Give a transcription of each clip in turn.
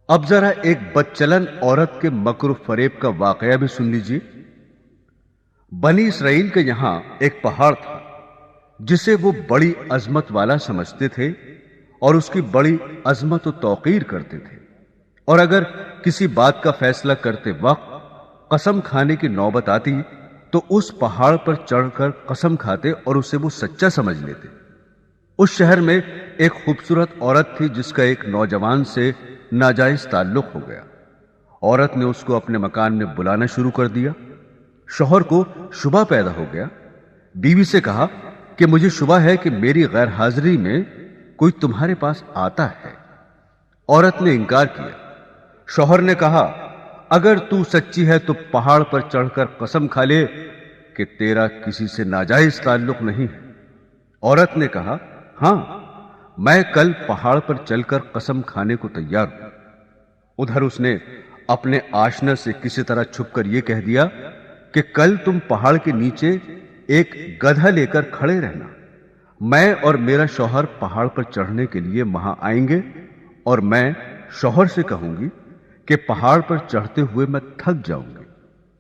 اب ذرا ایک بدچلن عورت کے مکر و فریب کا واقعہ بھی سن لیجیے۔ بنی اسرائیل کے یہاں ایک پہاڑ تھا جسے وہ بڑی عظمت والا سمجھتے تھے اور اس کی بڑی عظمت و توقیر کرتے تھے، اور اگر کسی بات کا فیصلہ کرتے وقت قسم کھانے کی نوبت آتی تو اس پہاڑ پر چڑھ کر قسم کھاتے اور اسے وہ سچا سمجھ لیتے۔ اس شہر میں ایک خوبصورت عورت تھی جس کا ایک نوجوان سے ناجائز تعلق ہو گیا۔ عورت نے اس کو اپنے مکان میں بلانا شروع کر دیا۔ شوہر کو شبہ پیدا ہو گیا۔ بیوی سے کہا کہ مجھے شبہ ہے کہ میری غیر حاضری میں کوئی تمہارے پاس آتا ہے۔ عورت نے انکار کیا۔ شوہر نے کہا اگر تو سچی ہے تو پہاڑ پر چڑھ کر قسم کھا لے کہ تیرا کسی سے ناجائز تعلق نہیں ہے۔ عورت نے کہا ہاں، میں کل پہاڑ پر چل کر قسم کھانے کو تیار ہوں۔ ادھر اس نے اپنے آشنا سے کسی طرح چھپ کر یہ کہہ دیا کہ کل تم پہاڑ کے نیچے ایک گدھا لے کر کھڑے رہنا، میں اور میرا شوہر پہاڑ پر چڑھنے کے لیے وہاں آئیں گے، اور میں شوہر سے کہوں گی کہ پہاڑ پر چڑھتے ہوئے میں تھک جاؤں گی،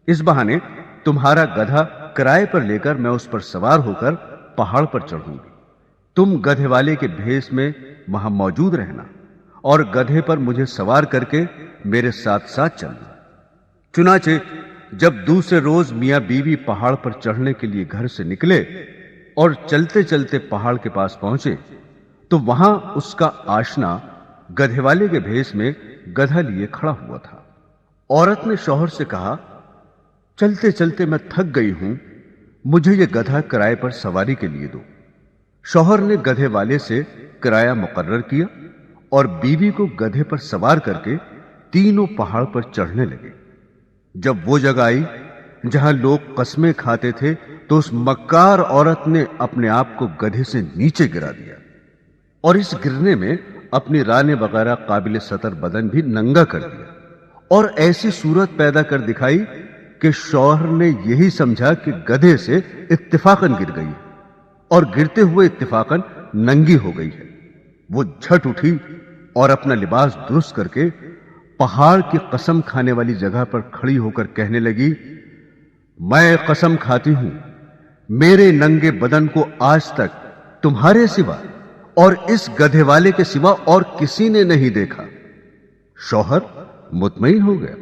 اس بہانے تمہارا گدھا کرائے پر لے کر میں اس پر سوار ہو کر پہاڑ پر چڑھوں گی۔ تم گدھے والے کے بھیس میں وہاں موجود رہنا اور گدھے پر مجھے سوار کر کے میرے ساتھ ساتھ چلنا۔ چنانچہ جب دوسرے روز میاں بیوی پہاڑ پر چڑھنے کے لیے گھر سے نکلے اور چلتے چلتے پہاڑ کے پاس پہنچے تو وہاں اس کا آشنا گدھے والے کے بھیس میں گدھا لیے کھڑا ہوا تھا۔ عورت نے شوہر سے کہا چلتے چلتے میں تھک گئی ہوں، مجھے یہ گدھا کرائے پر سواری کے لیے دو۔ شوہر نے گدھے والے سے کرایہ مقرر کیا اور بیوی کو گدھے پر سوار کر کے تینوں پہاڑ پر چڑھنے لگے۔ جب وہ جگہ آئی جہاں لوگ قسمیں کھاتے تھے تو اس مکار عورت نے اپنے آپ کو گدھے سے نیچے گرا دیا، اور اس گرنے میں اپنی رانے وغیرہ قابل سطر بدن بھی ننگا کر دیا، اور ایسی صورت پیدا کر دکھائی کہ شوہر نے یہی سمجھا کہ گدھے سے اتفاقاً گر گئی اور گرتے ہوئے اتفاقاً ننگی ہو گئی ہے۔ وہ جھٹ اٹھی اور اپنا لباس درست کر کے پہاڑ کی قسم کھانے والی جگہ پر کھڑی ہو کر کہنے لگی میں قسم کھاتی ہوں میرے ننگے بدن کو آج تک تمہارے سوا اور اس گدھے والے کے سوا اور کسی نے نہیں دیکھا۔ شوہر مطمئن ہو گیا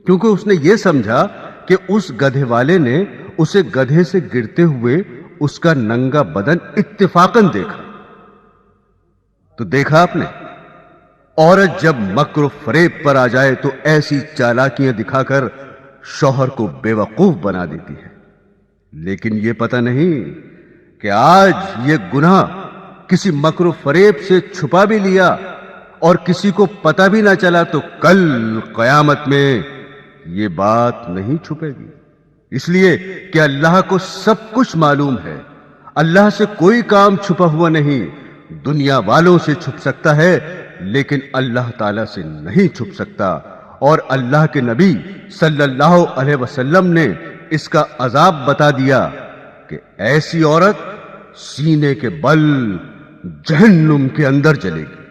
کیونکہ اس نے یہ سمجھا کہ اس گدھے والے نے اسے گدھے سے گرتے ہوئے اس کا ننگا بدن اتفاقاً دیکھا۔ تو دیکھا آپ نے، عورت جب مکر و فریب پر آ جائے تو ایسی چالاکیاں دکھا کر شوہر کو بے وقوف بنا دیتی ہے، لیکن یہ پتہ نہیں کہ آج یہ گناہ کسی مکر و فریب سے چھپا بھی لیا اور کسی کو پتہ بھی نہ چلا تو کل قیامت میں یہ بات نہیں چھپے گی، اس لیے کہ اللہ کو سب کچھ معلوم ہے۔ اللہ سے کوئی کام چھپا ہوا نہیں، دنیا والوں سے چھپ سکتا ہے لیکن اللہ تعالی سے نہیں چھپ سکتا، اور اللہ کے نبی صلی اللہ علیہ وسلم نے اس کا عذاب بتا دیا کہ ایسی عورت سینے کے بل جہنم کے اندر جلے گی۔